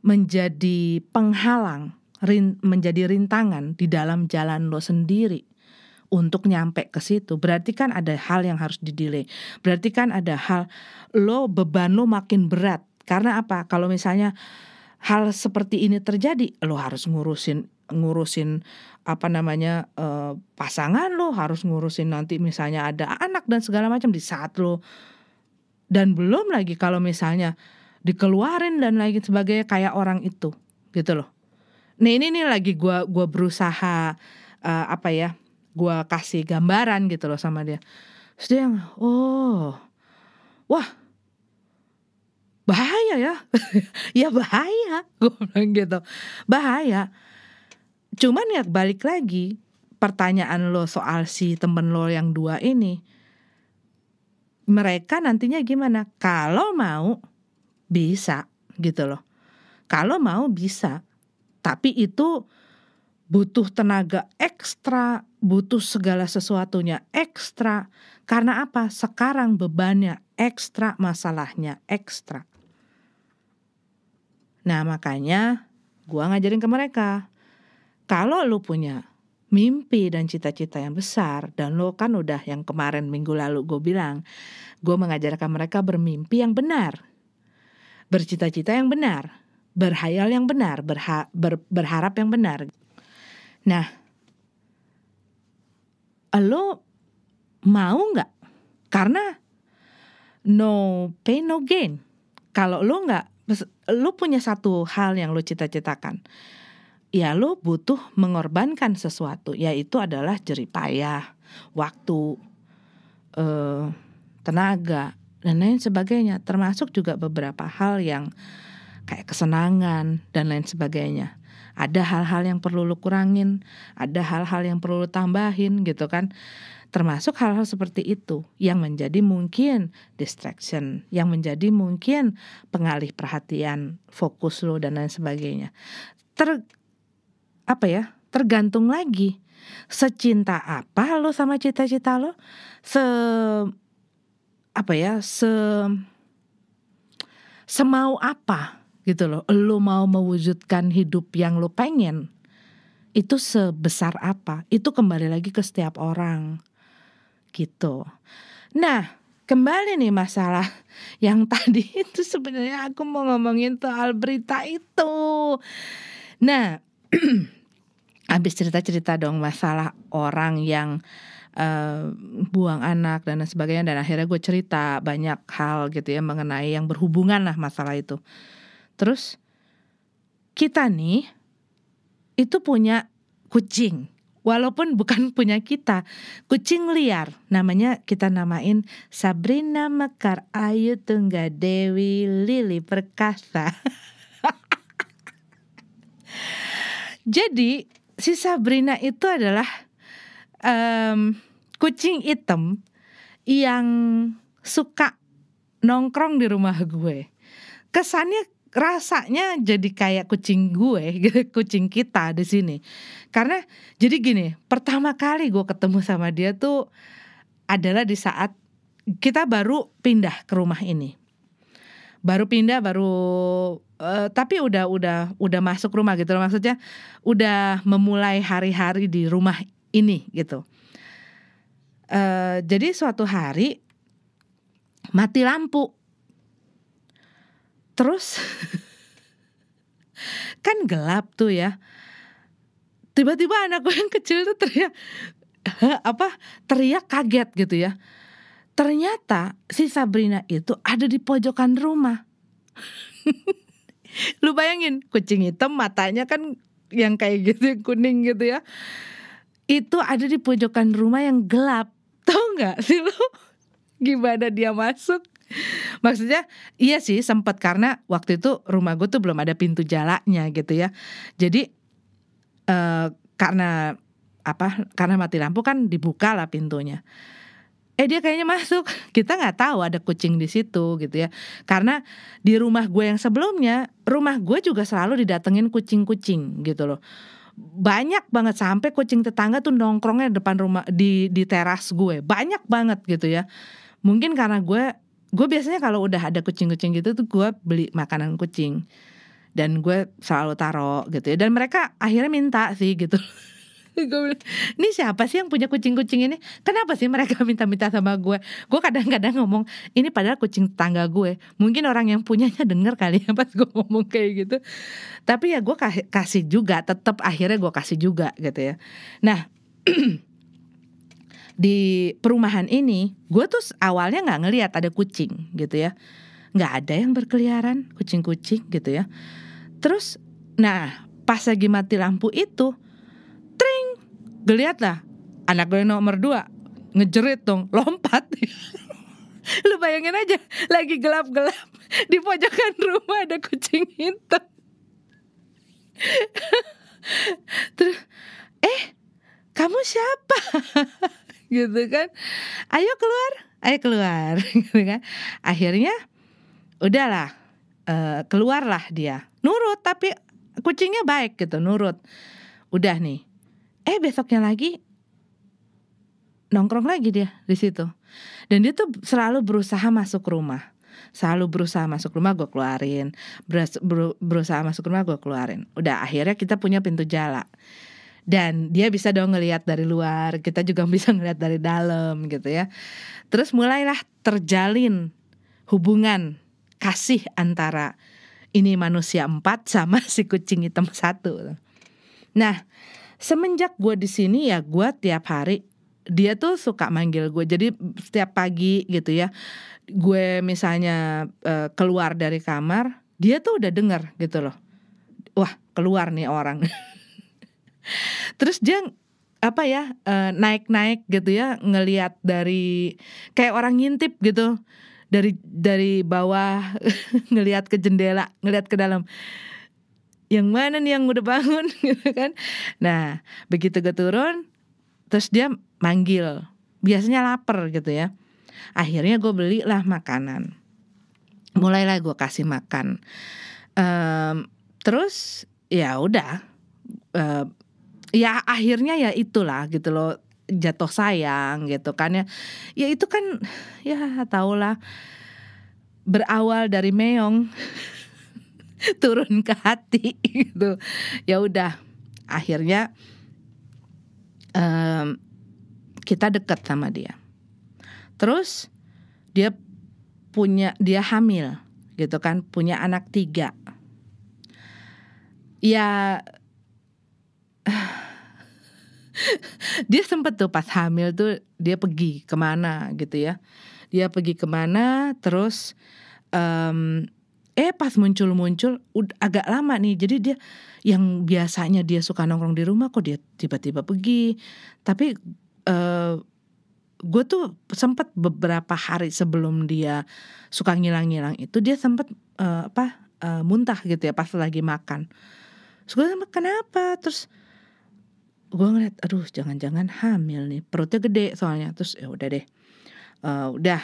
menjadi penghalang, menjadi rintangan di dalam jalan lo sendiri untuk nyampe ke situ. Berarti kan ada hal yang harus didelay. Berarti kan ada hal beban lo makin berat. Karena apa? Kalau misalnya hal seperti ini terjadi, lo harus ngurusin pasangan lo, harus ngurusin nanti misalnya ada anak dan segala macam di saat lo, dan belum lagi kalau misalnya dikeluarin dan lagi sebagainya kayak orang itu gitu loh. Nah ini nih lagi gue berusaha gue kasih gambaran gitu loh sama dia. Terus dia yang wah bahaya ya. Ya bahaya, gue bilang gitu, bahaya. Cuman ya balik lagi, pertanyaan lo soal si temen lo yang 2 ini, mereka nantinya gimana? Kalau mau bisa gitu loh. Kalau mau bisa, tapi itu butuh tenaga ekstra, butuh segala sesuatunya ekstra. Karena apa? Sekarang bebannya ekstra, masalahnya ekstra. Nah makanya gua ngajarin ke mereka, kalau lu punya mimpi dan cita-cita yang besar, dan lo kan udah yang kemarin minggu lalu gue bilang, gue mengajarkan mereka bermimpi yang benar, bercita-cita yang benar, berhayal yang benar, berharap yang benar. Nah, lo mau gak? Karena no pain no gain. Kalau lo punya satu hal yang lo cita-citakan, ya lo butuh mengorbankan sesuatu, yaitu adalah jerih payah, waktu, tenaga, dan lain sebagainya. Termasuk juga beberapa hal yang kayak kesenangan dan lain sebagainya. Ada hal-hal yang perlu lo kurangin, ada hal-hal yang perlu lo tambahin gitu kan. Termasuk hal-hal seperti itu yang menjadi mungkin distraction, yang menjadi mungkin pengalih perhatian, fokus lo dan lain sebagainya. Tergantung lagi secinta apa lo sama cita-cita lo, semau apa gitu loh. Lo mau mewujudkan hidup yang lo pengen, itu sebesar apa? Itu kembali lagi ke setiap orang gitu. Nah, kembali nih masalah yang tadi itu, sebenarnya aku mau ngomongin soal berita itu. Nah, habis cerita-cerita dong masalah orang yang buang anak dan sebagainya, dan akhirnya gue cerita banyak hal gitu ya mengenai yang berhubungan lah masalah itu. Terus kita nih itu punya kucing, walaupun bukan punya kita, kucing liar, namanya kita namain Sabrina Mekar Ayu Tunggadewi Lili Perkasa. Jadi si Sabrina itu adalah kucing hitam yang suka nongkrong di rumah gue. Kesannya rasanya jadi kayak kucing gue, kucing kita di sini. Karena jadi gini, pertama kali gue ketemu sama dia tuh adalah di saat kita baru pindah ke rumah ini. Tapi udah masuk rumah gitu loh, maksudnya udah memulai hari-hari di rumah ini gitu. Jadi suatu hari mati lampu, terus kan gelap tuh ya. Tiba-tiba anak gue yang kecil tuh teriak kaget gitu ya. Ternyata si Sabrina itu ada di pojokan rumah. Lu bayangin, kucing hitam matanya kan yang kayak gitu, kuning gitu ya. Itu ada di pojokan rumah yang gelap. Tahu gak sih lu gimana dia masuk? Maksudnya iya sih sempat, karena waktu itu rumah gue tuh belum ada pintu jalanya gitu ya. Jadi karena mati lampu kan dibuka lah pintunya. Dia kayaknya masuk. Kita nggak tahu ada kucing di situ gitu ya. Karena di rumah gue yang sebelumnya, rumah gue juga selalu didatengin kucing-kucing gitu loh. Banyak banget, sampai kucing tetangga tuh nongkrongnya depan rumah, di teras gue. Banyak banget gitu ya. Mungkin karena gue biasanya kalau udah ada kucing-kucing gitu tuh gue beli makanan kucing. Dan gue selalu taruh gitu ya. Dan mereka akhirnya minta sih gitu. Gue bilang, ini siapa sih yang punya kucing-kucing ini? Kenapa sih mereka minta-minta sama gue? Gue kadang-kadang ngomong, ini padahal kucing tetangga gue. Mungkin orang yang punyanya denger kali ya pas gue ngomong kayak gitu. Tapi ya gue kasih juga, tetap akhirnya gue kasih juga gitu ya. Nah, di perumahan ini, gue tuh awalnya nggak ngelihat ada kucing gitu ya. Nggak ada yang berkeliaran, kucing-kucing gitu ya. Terus, nah pas lagi mati lampu itu, tring, geliat lah anak gue nomor 2 ngejerit dong, lompat. Lu bayangin aja, lagi gelap-gelap di pojokan rumah ada kucing hitam. Terus, kamu siapa? Gitu kan, ayo keluar gitu kan. Akhirnya udahlah, keluarlah dia, nurut, tapi kucingnya baik gitu, nurut. Udah nih, besoknya lagi nongkrong lagi dia di situ. Dan dia tuh selalu berusaha masuk rumah. Gue keluarin. Berusaha masuk rumah, gue keluarin. Udah, akhirnya kita punya pintu jala. Dan dia bisa dong ngelihat dari luar, kita juga bisa ngelihat dari dalam gitu ya. Terus mulailah terjalin hubungan kasih antara ini manusia 4 sama si kucing hitam 1. Nah, semenjak gue di sini ya, gue tiap hari dia tuh suka manggil gue. Jadi setiap pagi gitu ya, gue misalnya keluar dari kamar, dia tuh udah dengar gitu loh. Wah, keluar nih orang. Terus dia naik-naik gitu ya, ngelihat dari kayak orang ngintip gitu, dari bawah ngelihat ke jendela, ngelihat ke dalam. Yang mana nih yang udah bangun gitu kan. Nah, begitu gue turun, terus dia manggil. Biasanya lapar gitu ya. Akhirnya gue belilah makanan. Mulailah gue kasih makan. Terus ya udah. Ya akhirnya ya itulah gitu loh, jatuh sayang gitu kan ya. Ya itu kan ya tahulah, berawal dari meong turun ke hati gitu. Ya udah, akhirnya kita dekat sama dia. Terus dia hamil gitu kan, punya anak 3. Ya dia sempet tuh pas hamil tuh dia pergi kemana gitu ya. Dia pergi kemana, terus pas muncul agak lama nih. Jadi dia yang biasanya dia suka nongkrong di rumah, kok dia tiba-tiba pergi. Tapi gue tuh sempet beberapa hari sebelum dia suka ngilang-ngilang itu, dia sempet muntah gitu ya pas lagi makan. Terus gue sempet, kenapa? Terus gue ngeliat, aduh jangan-jangan hamil nih, perutnya gede soalnya. Terus ya udah deh, udah.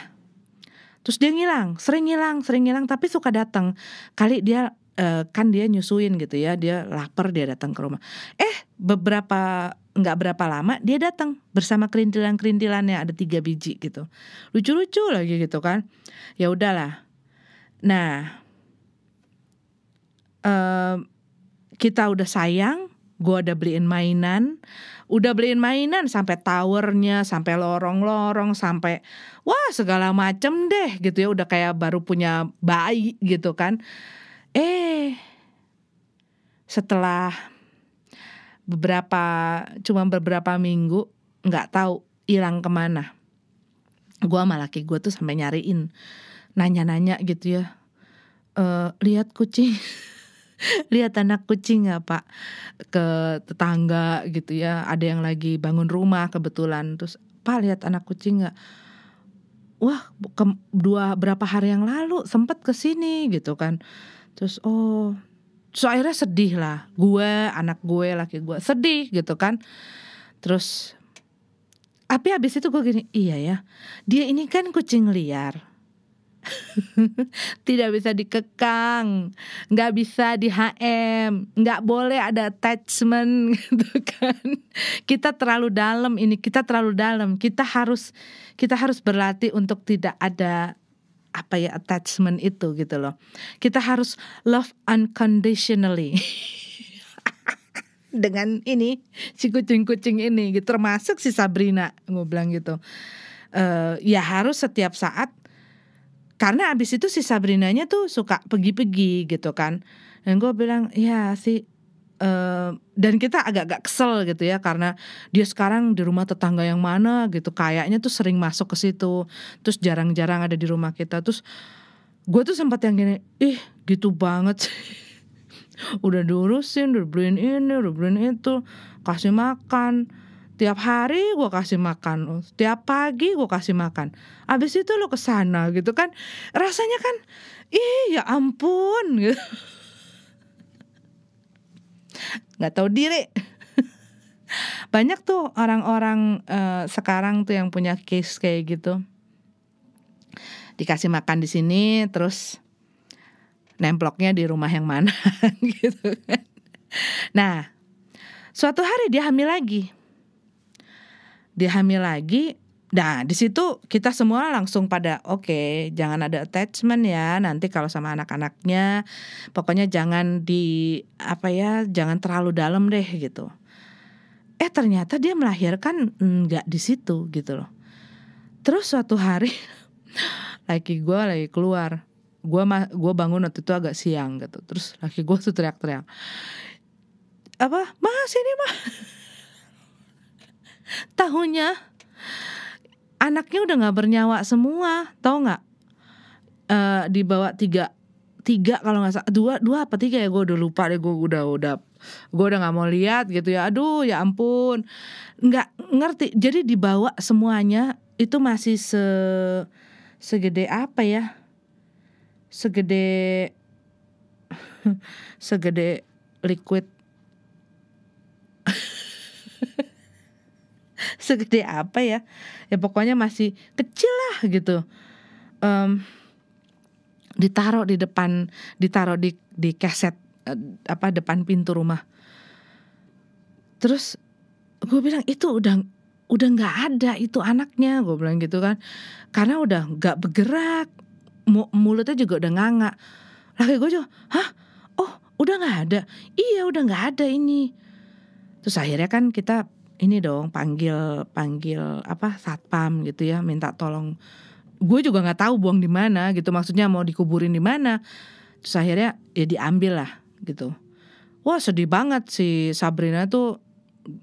Terus dia sering ngilang, tapi suka datang. Kali dia kan dia nyusuin gitu ya, dia lapar, dia datang ke rumah. Nggak berapa lama dia datang bersama kerintilan-kerintilannya, ada 3 biji gitu, lucu-lucu lagi gitu kan. Ya udahlah. Nah, kita udah sayang, gue udah beliin mainan sampai towernya, sampai lorong-lorong, sampai wah segala macem deh gitu ya, udah kayak baru punya bayi gitu kan. Setelah beberapa minggu, nggak tahu hilang kemana. Gue sama laki gue tuh sampai nyariin, nanya-nanya gitu ya, lihat kucing. Lihat anak kucing nggak Pak, ke tetangga gitu ya, ada yang lagi bangun rumah kebetulan. Terus, Pak lihat anak kucing nggak? Wah, berapa hari yang lalu sempet kesini gitu kan. Terus akhirnya sedih lah, gue, anak gue, laki gue sedih gitu kan. Terus Tapi habis itu gue gini, iya ya, dia ini kan kucing liar. Tidak bisa dikekang, nggak bisa di HM, nggak boleh ada attachment gitu kan. Kita terlalu dalam ini, kita terlalu dalam. Kita harus berlatih untuk tidak ada attachment itu gitu loh. Kita harus love unconditionally. Dengan ini si kucing-kucing ini gitu, termasuk si Sabrina, gue bilang gitu. Ya harus setiap saat. Karena abis itu si Sabrinanya tuh suka pergi-pergi gitu kan. Dan gue bilang ya sih, dan kita agak-agak kesel gitu ya, karena dia sekarang di rumah tetangga yang mana gitu, kayaknya tuh sering masuk ke situ, terus jarang-jarang ada di rumah kita. Terus gue tuh sempat yang gini, gitu banget sih. Udah diurusin, udah beliin ini, udah beliin itu, kasih makan. Tiap hari gue kasih makan, tiap pagi gue kasih makan. Abis itu lo kesana gitu kan, rasanya kan, ya ampun gitu. Nggak tahu diri. Banyak tuh orang-orang sekarang tuh yang punya case kayak gitu. Dikasih makan di sini, terus nemploknya di rumah yang mana gitu kan. Nah, suatu hari dia hamil lagi. Nah di situ kita semua langsung pada oke, jangan ada attachment ya. Nanti kalau sama anak-anaknya, pokoknya jangan jangan terlalu dalam deh gitu. Ternyata dia melahirkan nggak di situ gitu loh. Terus suatu hari laki gue lagi keluar, gue bangun waktu itu agak siang gitu. Terus laki gue tuh teriak-teriak, mas ini mah. Tahunya anaknya udah nggak bernyawa semua, tahu nggak? Dibawa tiga kalau nggak salah, dua apa tiga ya, gue udah lupa deh. Gue udah nggak mau lihat gitu ya. Aduh ya ampun, nggak ngerti. Jadi dibawa semuanya itu masih segede apa ya? Segede liquid. Segede apa ya? Ya pokoknya masih kecil lah gitu. Ditaruh di keset depan pintu rumah. Terus gue bilang itu udah nggak ada itu anaknya, gue bilang gitu kan, karena udah nggak bergerak, mulutnya juga udah nganga. Laki gue juga, udah nggak ada? Iya udah nggak ada ini. Terus akhirnya kan kita ini dong panggil satpam gitu ya, minta tolong. Gue juga nggak tahu buang di mana gitu, maksudnya mau dikuburin di mana. Terus akhirnya ya diambil lah gitu. Wah sedih banget si Sabrina tuh.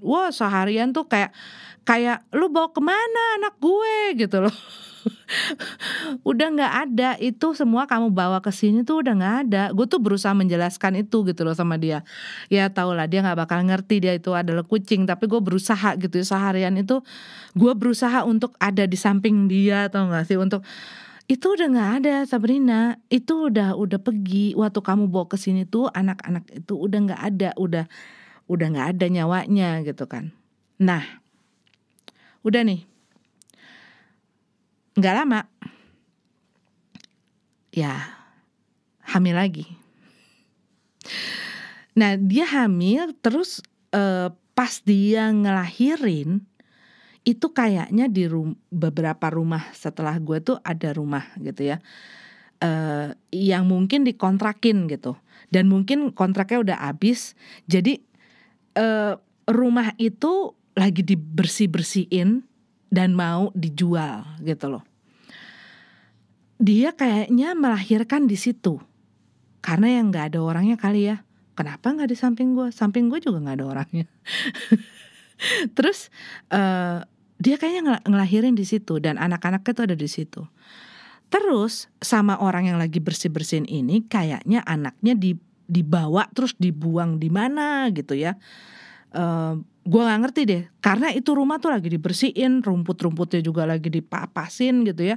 Wah seharian tuh kayak lu bawa kemana anak gue gitu loh. Udah nggak ada, itu semua kamu bawa ke sini tuh udah nggak ada. Gue tuh berusaha menjelaskan itu gitu loh sama dia. Ya tau lah dia nggak bakal ngerti dia itu adalah kucing, tapi gue berusaha gitu ya, seharian itu gue berusaha untuk ada di samping dia, tau nggak sih, untuk itu udah nggak ada Sabrina, itu udah pergi. Waktu kamu bawa ke sini tuh anak-anak itu udah nggak ada, udah nggak ada nyawanya gitu kan. Nah udah nih, nggak lama ya hamil lagi. Nah dia hamil terus pas dia ngelahirin itu kayaknya di beberapa rumah setelah gue tuh ada rumah gitu ya, yang mungkin dikontrakin gitu, dan mungkin kontraknya udah habis. Jadi rumah itu lagi dibersih-bersihin dan mau dijual gitu loh. Dia kayaknya melahirkan di situ karena yang nggak ada orangnya kali ya. Kenapa nggak di samping gue? Samping gue juga nggak ada orangnya. Terus dia kayaknya ngelahirin di situ dan anak-anaknya tuh ada di situ. Terus sama orang yang lagi bersih-bersihin ini kayaknya anaknya dibawa terus dibuang di mana gitu ya. Gue nggak ngerti deh, karena itu rumah tuh lagi dibersihin, rumput-rumputnya juga lagi dipapasin gitu ya.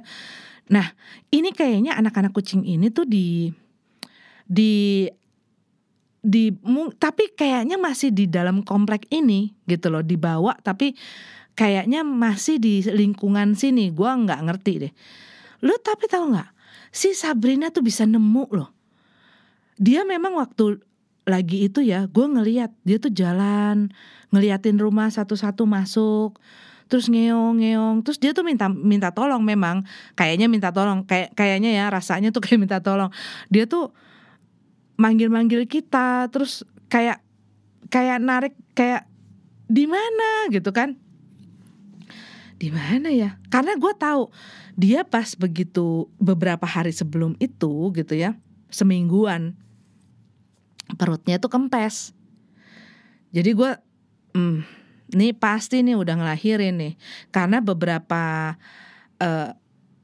Nah ini kayaknya anak-anak kucing ini tuh tapi kayaknya masih di dalam komplek ini gitu loh, dibawa tapi kayaknya masih di lingkungan sini, gua nggak ngerti deh. Lu tapi tahu nggak, si Sabrina tuh bisa nemu loh. Dia memang waktu lagi itu ya, gue ngeliat dia tuh jalan, ngeliatin rumah satu-satu masuk, terus ngeong-ngeong, terus dia tuh minta tolong memang, kayaknya minta tolong, kayaknya ya rasanya tuh kayak minta tolong. Dia tuh manggil-manggil kita, terus kayak narik kayak di mana gitu kan? Di mana ya? Karena gue tahu dia pas begitu beberapa hari sebelum itu gitu ya, semingguan perutnya tuh kempes. Jadi gue nih pasti nih udah ngelahirin nih. Karena beberapa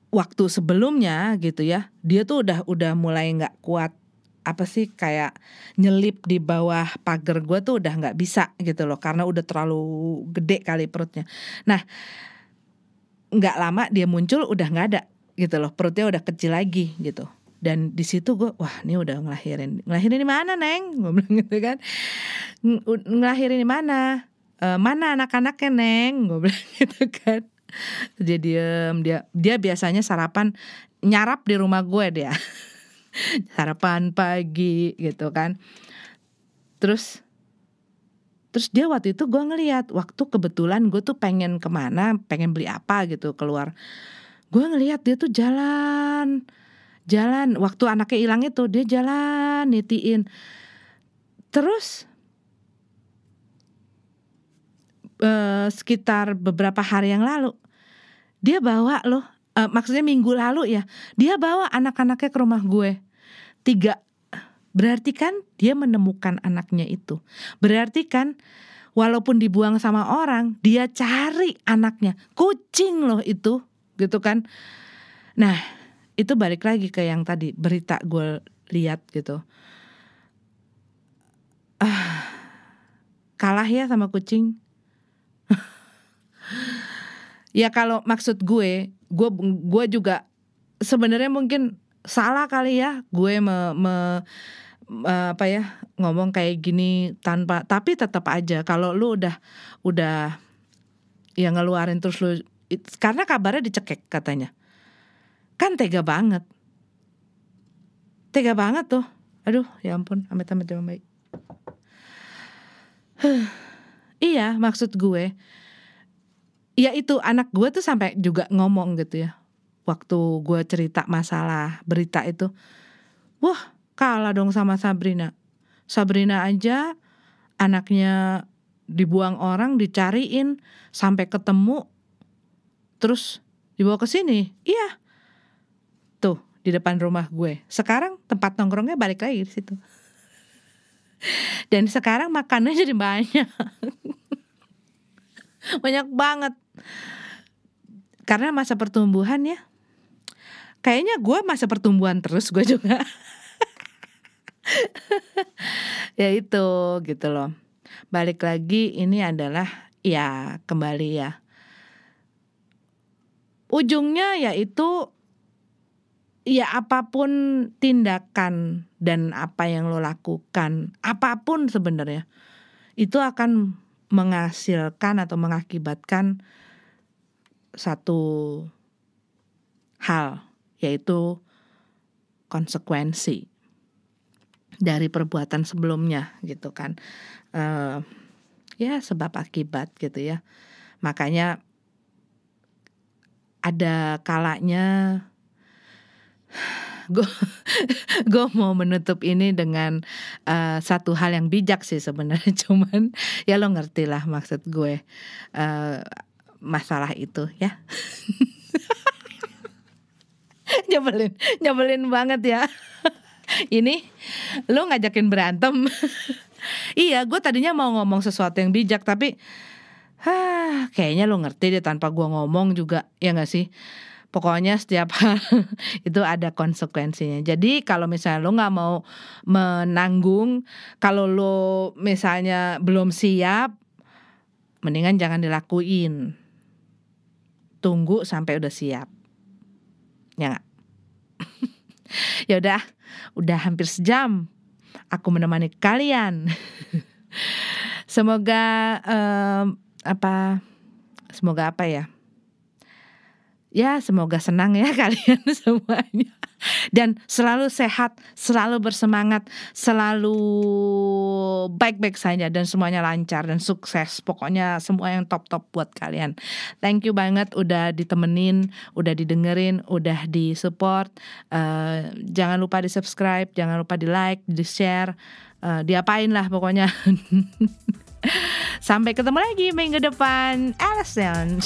waktu sebelumnya gitu ya, dia tuh udah mulai nggak kuat, apa sih, kayak nyelip di bawah pagar gue tuh udah nggak bisa gitu loh, karena udah terlalu gede kali perutnya. Nah, nggak lama dia muncul udah nggak ada gitu loh, perutnya udah kecil lagi gitu. Dan di situ gue, wah ini udah ngelahirin di mana Neng? Gue bilang gitu kan, ngelahirin di mana? Mana anak-anaknya Neng? Gue bilang gitu kan. Dia diem, dia biasanya sarapan nyarap di rumah gue dia. Sarapan pagi gitu kan. Terus dia waktu itu gue ngeliat, waktu kebetulan gue tuh pengen kemana, pengen beli apa gitu keluar. Gue ngeliat dia tuh jalan, waktu anaknya hilang itu dia jalan nitiin. Terus sekitar beberapa hari yang lalu dia bawa loh, maksudnya minggu lalu ya, dia bawa anak-anaknya ke rumah gue 3. Berarti kan dia menemukan anaknya itu. Berarti kan walaupun dibuang sama orang, dia cari anaknya. Kucing loh itu, gitu kan. Nah, itu balik lagi ke yang tadi berita gue lihat gitu. Kalah ya sama kucing. Ya kalau maksud gue juga sebenarnya mungkin salah kali ya gue apa ya, ngomong kayak gini tanpa, tapi tetap aja kalau lu udah ya ngeluarin terus lu, karena kabarnya dicekek katanya. Kan tega banget tuh. Aduh ya ampun, amit-amit yang baik. Iya, maksud gue ya itu, anak gue tuh sampai juga ngomong gitu ya, waktu gue cerita masalah berita itu, wah kalah dong sama Sabrina aja anaknya dibuang orang, dicariin sampai ketemu, terus dibawa ke sini. Iya, tuh di depan rumah gue. Sekarang tempat nongkrongnya balik lagi di situ. Dan sekarang makannya jadi banyak. Banyak banget. Karena masa pertumbuhan ya. Kayaknya gue masa pertumbuhan terus gue juga. Ya itu gitu loh. Balik lagi, ini adalah ya kembali ya, ujungnya yaitu ya apapun tindakan dan apa yang lo lakukan, apapun sebenarnya itu akan menghasilkan atau mengakibatkan satu hal, yaitu konsekuensi dari perbuatan sebelumnya gitu kan. Ya sebab akibat gitu ya. Makanya ada kalanya gue mau menutup ini dengan satu hal yang bijak sih sebenarnya. Cuman ya lo ngerti lah maksud gue, masalah itu ya. Nyebelin banget ya. Ini lo ngajakin berantem. Iya, gue tadinya mau ngomong sesuatu yang bijak, tapi kayaknya lo ngerti deh tanpa gue ngomong juga, ya gak sih? Pokoknya setiap hal itu ada konsekuensinya. Jadi kalau misalnya lo gak mau menanggung, kalau lo misalnya belum siap, mendingan jangan dilakuin. Tunggu sampai udah siap. Ya gak? Ya udah hampir sejam aku menemani kalian. Semoga Semoga apa ya? Ya semoga senang ya kalian semuanya. Dan selalu sehat, selalu bersemangat, selalu baik-baik saja dan semuanya lancar dan sukses. Pokoknya semua yang top-top buat kalian. Thank you banget udah ditemenin, udah didengerin, udah di-support. Jangan lupa di-subscribe, jangan lupa di-like, di-share, diapain lah pokoknya. Sampai ketemu lagi minggu depan. Alison.